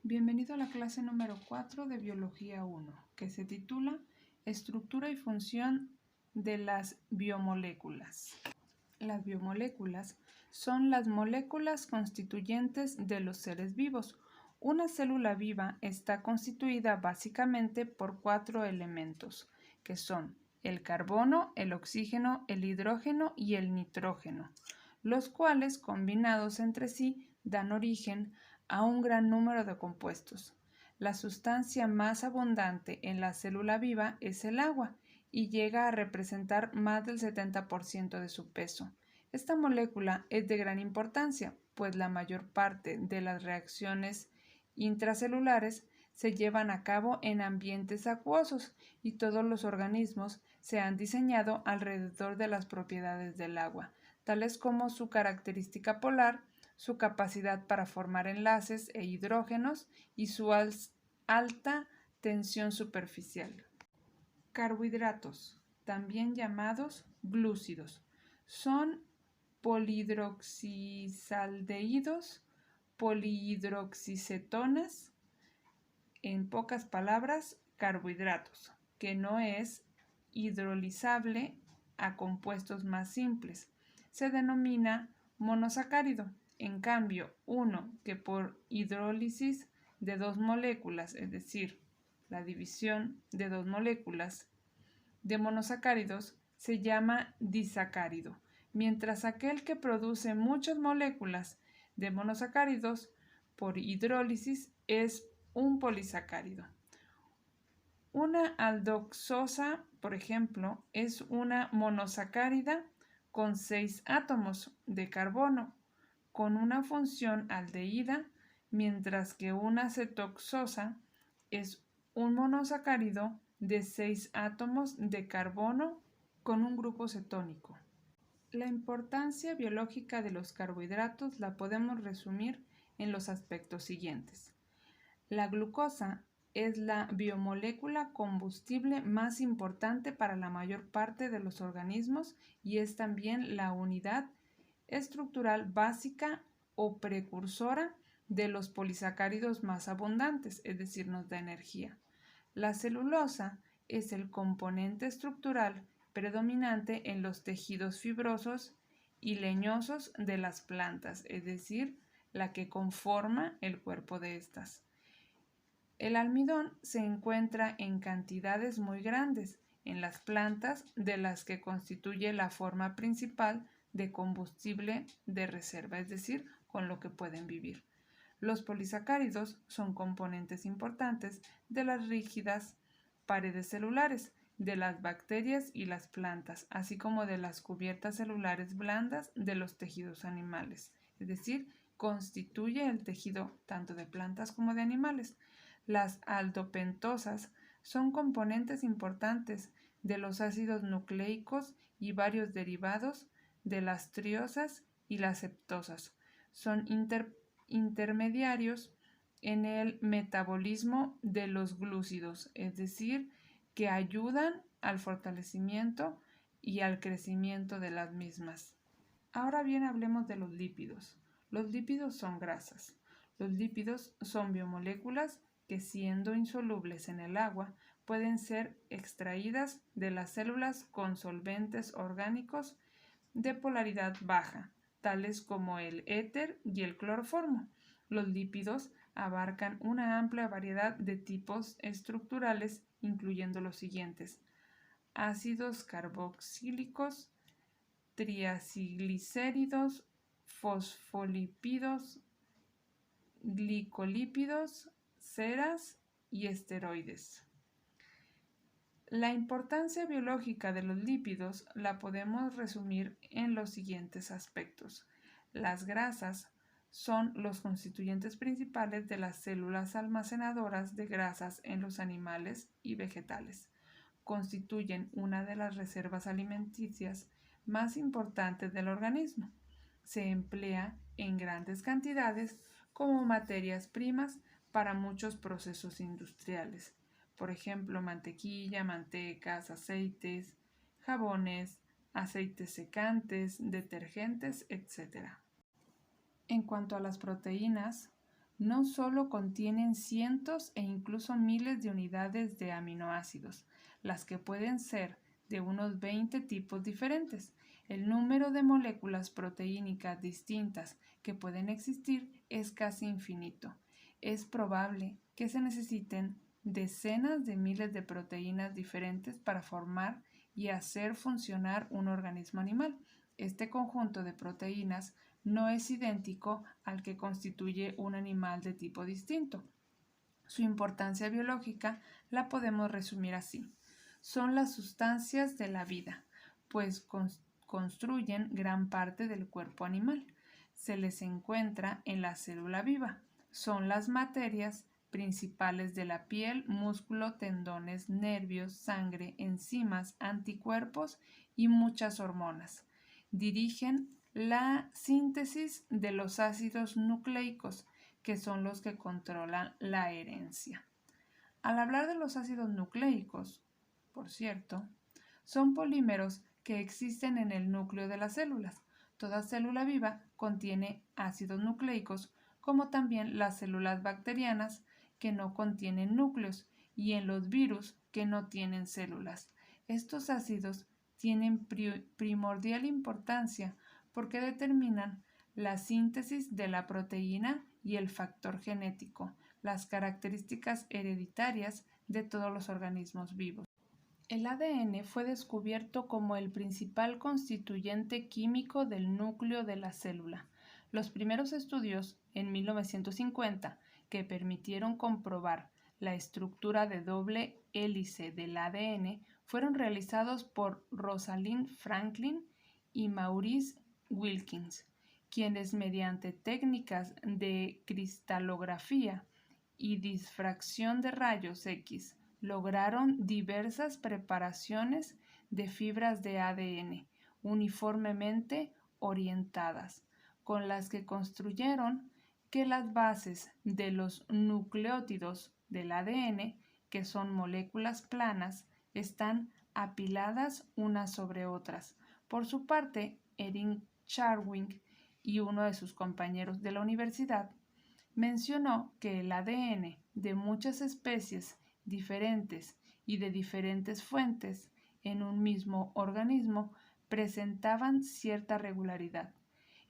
Bienvenido a la clase número 4 de Biología 1, que se titula Estructura y función de las biomoléculas. Las biomoléculas son las moléculas constituyentes de los seres vivos. Una célula viva está constituida básicamente por 4 elementos, que son el carbono, el oxígeno, el hidrógeno y el nitrógeno, los cuales combinados entre sí dan origen a un gran número de compuestos. La sustancia más abundante en la célula viva es el agua y llega a representar más del 70% de su peso. Esta molécula es de gran importancia, pues la mayor parte de las reacciones intracelulares se llevan a cabo en ambientes acuosos y todos los organismos se han diseñado alrededor de las propiedades del agua, tales como su característica polar, su capacidad para formar enlaces e hidrógenos y su alta tensión superficial. Carbohidratos, también llamados glúcidos, son polihidroxisaldehídos, polihidroxicetonas, en pocas palabras, carbohidratos, que no es hidrolizable a compuestos más simples. Se denomina monosacárido. En cambio, uno que por hidrólisis de dos moléculas, es decir, la división de dos moléculas de monosacáridos, se llama disacárido, mientras aquel que produce muchas moléculas de monosacáridos por hidrólisis es un polisacárido. Una aldoxosa, por ejemplo, es una monosacárida con 6 átomos de carbono con una función aldehída, mientras que una cetoxosa es un monosacárido de 6 átomos de carbono con un grupo cetónico. La importancia biológica de los carbohidratos la podemos resumir en los aspectos siguientes. La glucosa es la biomolécula combustible más importante para la mayor parte de los organismos y es también la unidad estructural básica o precursora de los polisacáridos más abundantes, es decir, nos da energía. La celulosa es el componente estructural predominante en los tejidos fibrosos y leñosos de las plantas, es decir, la que conforma el cuerpo de estas. El almidón se encuentra en cantidades muy grandes en las plantas, de las que constituye la forma principal de combustible de reserva, es decir, con lo que pueden vivir. Los polisacáridos son componentes importantes de las rígidas paredes celulares, de las bacterias y las plantas, así como de las cubiertas celulares blandas de los tejidos animales, es decir, constituye el tejido tanto de plantas como de animales. Las aldopentosas son componentes importantes de los ácidos nucleicos y varios derivados de las triosas y las septosas. Son intermediarios en el metabolismo de los glúcidos, es decir, que ayudan al fortalecimiento y al crecimiento de las mismas. Ahora bien, hablemos de los lípidos. Los lípidos son grasas. Los lípidos son biomoléculas que, siendo insolubles en el agua, pueden ser extraídas de las células con solventes orgánicos de polaridad baja, tales como el éter y el cloroformo. Los lípidos abarcan una amplia variedad de tipos estructurales, incluyendo los siguientes: ácidos carboxílicos, triacilglicéridos, fosfolípidos, glicolípidos, ceras y esteroides. La importancia biológica de los lípidos la podemos resumir en los siguientes aspectos. Las grasas son los constituyentes principales de las células almacenadoras de grasas en los animales y vegetales. Constituyen una de las reservas alimenticias más importantes del organismo. Se emplea en grandes cantidades como materias primas para muchos procesos industriales. Por ejemplo, mantequilla, mantecas, aceites, jabones, aceites secantes, detergentes, etc. En cuanto a las proteínas, no solo contienen cientos e incluso miles de unidades de aminoácidos, las que pueden ser de unos 20 tipos diferentes. El número de moléculas proteínicas distintas que pueden existir es casi infinito. Es probable que se necesiten decenas de miles de proteínas diferentes para formar y hacer funcionar un organismo animal. Este conjunto de proteínas no es idéntico al que constituye un animal de tipo distinto. Su importancia biológica la podemos resumir así. Son las sustancias de la vida, pues construyen gran parte del cuerpo animal. Se les encuentra en la célula viva. Son las materias principales de la piel, músculo, tendones, nervios, sangre, enzimas, anticuerpos y muchas hormonas. Dirigen la síntesis de los ácidos nucleicos, que son los que controlan la herencia. Al hablar de los ácidos nucleicos, por cierto, son polímeros que existen en el núcleo de las células. Toda célula viva contiene ácidos nucleicos, como también las células bacterianas que no contienen núcleos y en los virus que no tienen células. Estos ácidos tienen primordial importancia porque determinan la síntesis de la proteína y el factor genético, las características hereditarias de todos los organismos vivos. El ADN fue descubierto como el principal constituyente químico del núcleo de la célula. Los primeros estudios, en 1950, que permitieron comprobar la estructura de doble hélice del ADN, fueron realizados por Rosalind Franklin y Maurice Wilkins, quienes mediante técnicas de cristalografía y difracción de rayos X lograron diversas preparaciones de fibras de ADN uniformemente orientadas, con las que construyeron que las bases de los nucleótidos del ADN, que son moléculas planas, están apiladas unas sobre otras. Por su parte, Eric Charwing y uno de sus compañeros de la universidad mencionó que el ADN de muchas especies diferentes y de diferentes fuentes en un mismo organismo presentaban cierta regularidad.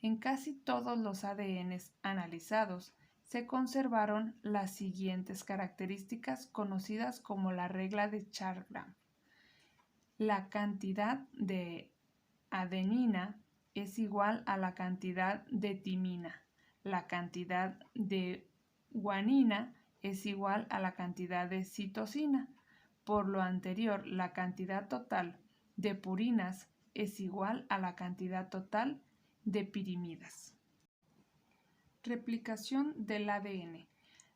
En casi todos los ADNs analizados se conservaron las siguientes características conocidas como la regla de Chargram. La cantidad de adenina es igual a la cantidad de timina. La cantidad de guanina es igual a la cantidad de citosina. Por lo anterior, la cantidad total de purinas es igual a la cantidad total de pirimidas. Replicación del ADN.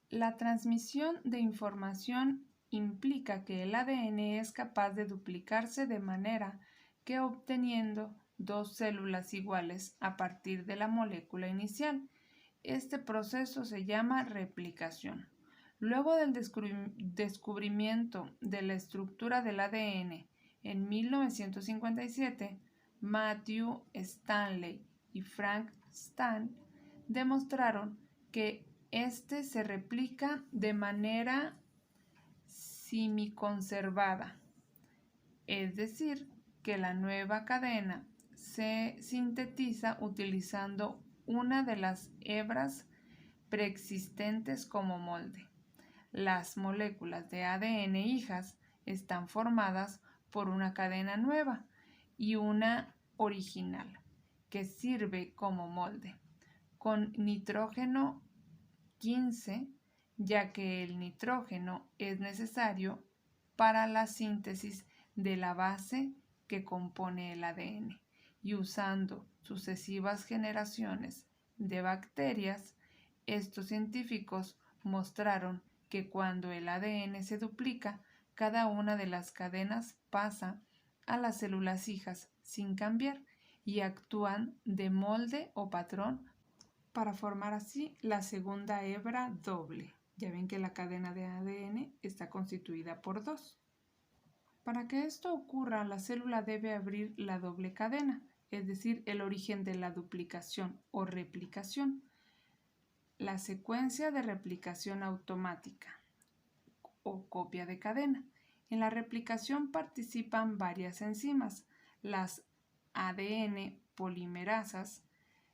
La transmisión de información implica que el ADN es capaz de duplicarse de manera que obteniendo dos células iguales a partir de la molécula inicial. Este proceso se llama replicación. Luego del descubrimiento de la estructura del ADN en 1957, Matthew Stanley y Frank Stan demostraron que este se replica de manera semiconservada, es decir, que la nueva cadena se sintetiza utilizando una de las hebras preexistentes como molde. Las moléculas de ADN hijas están formadas por una cadena nueva y una original que sirve como molde, con nitrógeno 15, ya que el nitrógeno es necesario para la síntesis de la base que compone el ADN, y usando sucesivas generaciones de bacterias, estos científicos mostraron que cuando el ADN se duplica, cada una de las cadenas pasa a las células hijas sin cambiar y actúan de molde o patrón para formar así la segunda hebra doble. Ya ven que la cadena de ADN está constituida por dos. Para que esto ocurra, la célula debe abrir la doble cadena, es decir, el origen de la duplicación o replicación. la secuencia de replicación automática o copia de cadena. En la replicación participan varias enzimas. Las ADN polimerasas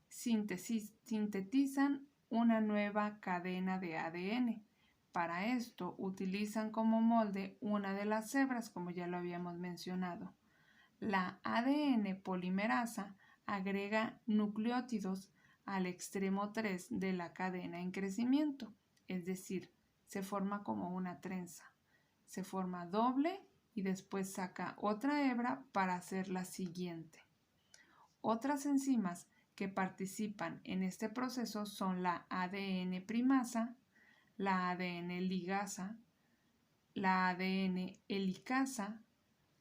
sintetizan una nueva cadena de ADN. Para esto utilizan como molde una de las hebras, como ya lo habíamos mencionado. La ADN polimerasa agrega nucleótidos al extremo 3 de la cadena en crecimiento, es decir, se forma como una trenza. Se forma doble y después saca otra hebra para hacer la siguiente. Otras enzimas que participan en este proceso son la ADN primasa, la ADN ligasa, la ADN helicasa,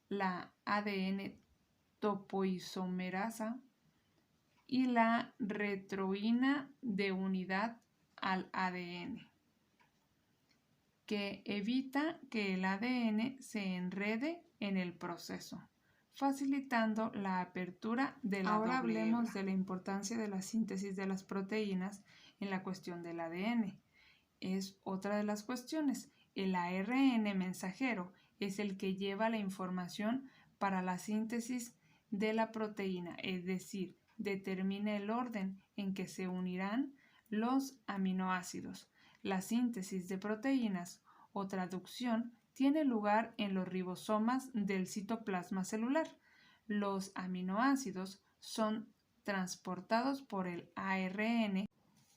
la ADN topoisomerasa y la retroína de unidad al ADN, que evita que el ADN se enrede en el proceso, facilitando la apertura de la doble hebra. Ahora hablemos de la importancia de la síntesis de las proteínas en la cuestión del ADN. Es otra de las cuestiones. El ARN mensajero es el que lleva la información para la síntesis de la proteína, es decir, determina el orden en que se unirán los aminoácidos. La síntesis de proteínas o traducción tiene lugar en los ribosomas del citoplasma celular. Los aminoácidos son transportados por el ARN.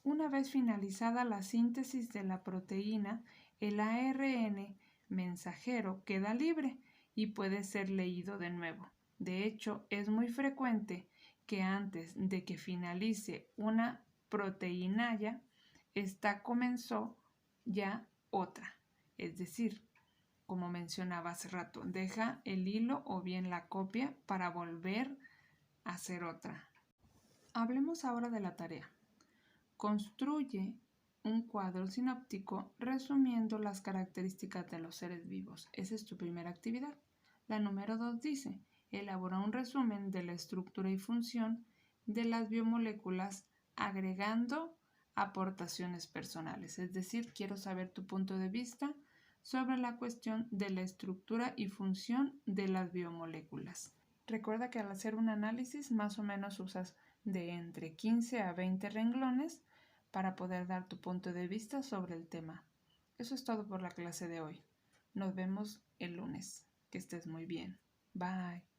Una vez finalizada la síntesis de la proteína, el ARN mensajero queda libre y puede ser leído de nuevo. De hecho, es muy frecuente que antes de que finalice una proteinaya, esta comenzó ya otra. Es decir, como mencionaba hace rato, deja el hilo o bien la copia para volver a hacer otra. Hablemos ahora de la tarea. Construye un cuadro sinóptico resumiendo las características de los seres vivos. Esa es tu primera actividad. La número 2 dice, elabora un resumen de la estructura y función de las biomoléculas agregando aportaciones personales. Es decir, quiero saber tu punto de vista sobre la cuestión de la estructura y función de las biomoléculas. Recuerda que al hacer un análisis más o menos usas de entre 15 a 20 renglones para poder dar tu punto de vista sobre el tema. Eso es todo por la clase de hoy. Nos vemos el lunes. Que estés muy bien. Bye.